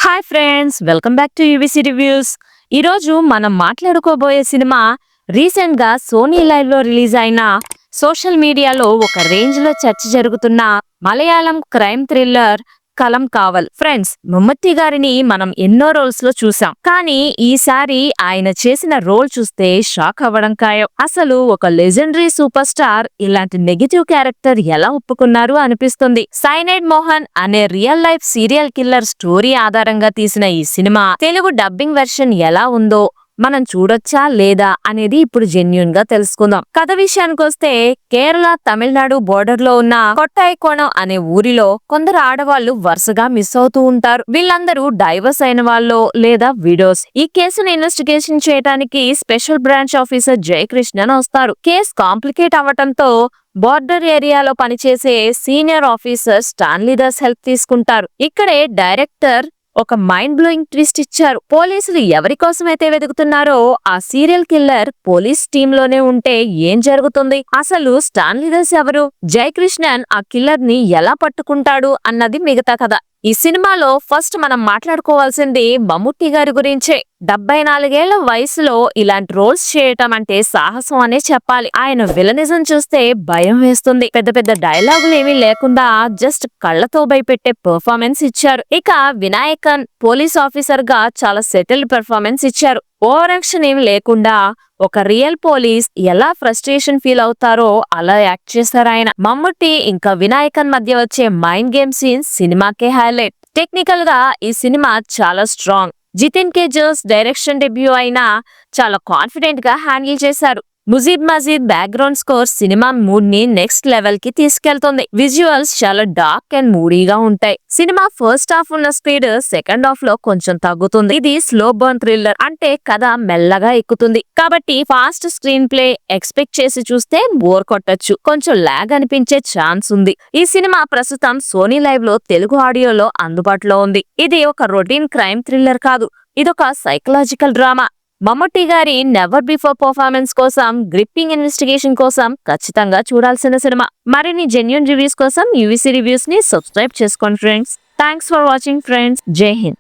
Hi friends, welcome back to UVC reviews. ఈరోజు మనం మాట్లాడుకోబోయే cinema recent గా సోనీ లైవ్ లో రిలీజ్ అయిన సోషల్ మీడియాలో ఒక రేంజ్ లో చర్చ జరుగుతున్న మలయాళం క్రైమ్ థ్రిల్లర్ కలం కావల్. ఫ్రెండ్స్, మమ్ముట్టి గారిని మనం ఎన్నో రోల్స్ లో చూసాం, కానీ ఈసారి ఆయన చేసిన రోల్ చూస్తే షాక్ అవ్వడం ఖాయం. అసలు ఒక లెజెండరీ సూపర్ స్టార్ ఇలాంటి నెగటివ్ క్యారెక్టర్ ఎలా ఒప్పుకున్నారు అనిపిస్తుంది. సైనైడ్ మోహన్ అనే real life serial killer story ఆధారంగా తీసిన ఈ సినిమా తెలుగు డబ్బింగ్ వెర్షన్ ఎలా ఉందో మనం చూడొచ్చా లేదా అనేది ఇప్పుడు జెన్యూన్ గా తెలుసుకుందాం. కథ విషయానికొస్తే కేరళ తమిళనాడు బోర్డర్ లో ఉన్న కొట్టాయికోణం అనే ఊరిలో కొందరు ఆడవాళ్లు వరుసగా మిస్ అవుతూ ఉంటారు. వీళ్ళందరూ డైవర్స్ అయిన వాళ్ళు లేదా విడోస్. ఈ కేసును ఇన్వెస్టిగేషన్ చేయడానికి స్పెషల్ బ్రాంచ్ ఆఫీసర్ జయకృష్ణన్ వస్తారు. కేసు కాంప్లికేట్ అవ్వటంతో బోర్డర్ ఏరియాలో పనిచేసే senior officer Stanley Das help తీసుకుంటారు. ఇక్కడే డైరెక్టర్ ఒక మైండ్ బ్లోయింగ్ ట్విస్ట్ ఇచ్చారు. పోలీసులు ఎవరి కోసమైతే వెతుకుతున్నారో ఆ సీరియల్ కిల్లర్ పోలీస్ టీమ్ లోనే ఉంటే ఏం జరుగుతుంది? అసలు స్టాన్లీ దాస్ ఎవరు? జయకృష్ణన్ ఆ కిల్లర్ ని ఎలా పట్టుకుంటాడు అన్నది మిగతా కథ. ఈ సినిమాలో ఫస్ట్ మనం మాట్లాడుకోవాల్సింది మమ్ముట్టి గారి గురించే. 74 ఏళ్ల వయసులో ఇలాంటి రోల్స్ చేయటం అంటే సాహసం అనే చెప్పాలి. ఆయన విలనిజం చూస్తే భయం వేస్తుంది. పెద్ద పెద్ద డైలాగులు ఏమీ లేకుండా జస్ట్ కళ్లతో భయపెట్టే పెర్ఫార్మెన్స్ ఇచ్చారు. ఇక వినాయకన్ పోలీస్ ఆఫీసర్ గా చాలా సెటిల్డ్ పెర్ఫార్మెన్స్ ఇచ్చారు. ఓవర్ యాక్షన్ ఏమి లేకుండా ఒక రియల్ పోలీస్ ఎలా ఫ్రస్ట్రేషన్ ఫీల్ అవుతారో అలా యాక్ట్ చేశారు ఆయన. మమ్ముట్టి ఇంకా వినాయకన్ మధ్య వచ్చే మైండ్ గేమ్ సీన్స్ సినిమాకే హైలైట్. టెక్నికల్ గా ఈ సినిమా చాలా strong. Jithin K Jose direction debut అయినా చాలా కాన్ఫిడెంట్ గా హ్యాండిల్ చేశారు. Mujeeb Majeed background score cinema mood ని నెక్స్ట్ లెవెల్ కి తీసుకెళ్తుంది. విజువల్స్ చాలా డార్క్ అండ్ మూడీగా ఉంటాయి. సినిమా ఫస్ట్ హాఫ్ ఉన్న స్పీడ్ సెకండ్ హాఫ్ లో కొంచెం తగ్గుతుంది. ఇది స్లో బర్న్ థ్రిల్లర్, అంటే కథ మెల్లగా ఎక్కుతుంది. కాబట్టి ఫాస్ట్ స్క్రీన్ ప్లే ఎక్స్పెక్ట్ చేసి చూస్తే బోర్ కొట్టొచ్చు. కొంచెం లాగ్ అనిపించే ఛాన్స్ ఉంది. ఈ సినిమా ప్రస్తుతం సోనీ లైవ్ లో తెలుగు ఆడియోలో అందుబాటులో ఉంది. ఇది ఒక రొటీన్ క్రైమ్ థ్రిల్లర్ కాదు, ఇదొక సైకలాజికల్ డ్రామా. మమ్ముట్టి గారి నెవర్ బిఫోర్ పర్ఫార్మెన్స్ కోసం, గ్రిప్పింగ్ ఇన్వెస్టిగేషన్ కోసం ఖచ్చితంగా చూడాల్సిన సినిమా. మరిన్ని జెన్యూన్ రివ్యూస్ కోసం యూవీసీ రివ్యూస్ ని సబ్స్క్రైబ్ చేసుకోండి friends. Thanks for watching friends. జై హింద్.